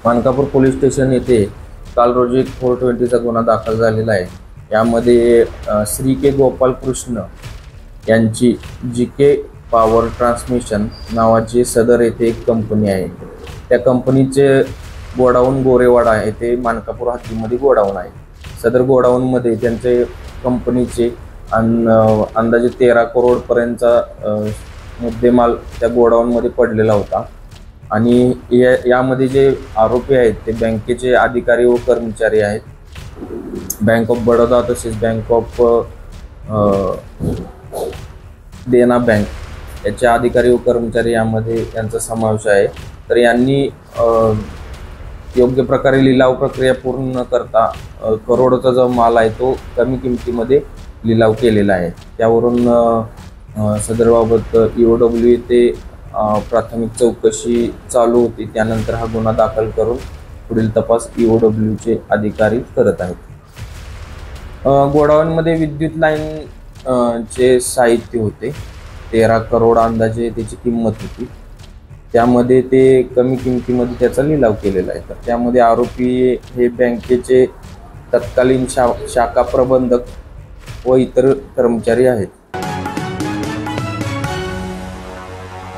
Mankapur police station येथे काल रोजी 420चा गुन्हा दाखल झालेला आहे। यामध्ये श्री के गोपाल कृष्ण यांची जीके पॉवर ट्रान्समिशन नावाची सदर येथे एक कंपनी आहे। त्या कंपनीचे गोडाऊन गोरेवाडा येथे मानकापूर हद्दीमध्ये गोडाऊन आहे। सदर गोडाऊनमध्ये त्यांचे कंपनीचे अंदाजे 13 करोड पर्यंतचा मुद्देमाल त्या गोडाऊनमध्ये पडलेला होता। आणि यामध्ये जे आरोपी आहेत ते बँकेचे अधिकारी व कर्मचारी आहेत। बँक ऑफ बडोदा तसेच बँक ऑफ देना बँक याचे अधिकारी व कर्मचारी यामध्ये यांचा समावेश आहे। तर यांनी योग्य प्रकारे लिलाव प्रक्रिया पूर्ण न करता करोडोचा जो माल आहे तो कमी किमतीमध्ये लिलाव केलेला आहे। त्यावरून सदरबाबत EOW येथे प्राथमिक चौकशी चालू होती। त्यानंतर हा गुन्हा दाखल करून पुढील तपास EOWचे अधिकारी करत आहेत। गोडाऊनमध्ये विद्युत लाईन चे साहित्य होते। 13 करोड अंदाजे त्याची किंमत होती। त्यामध्ये ते कमी किमतीमध्ये त्याचा लिलाव केलेला आहे। तर त्यामध्ये आरोपी हे बँकेचे तत्कालीन शाखा प्रबंधक व इतर कर्मचारी आहेत।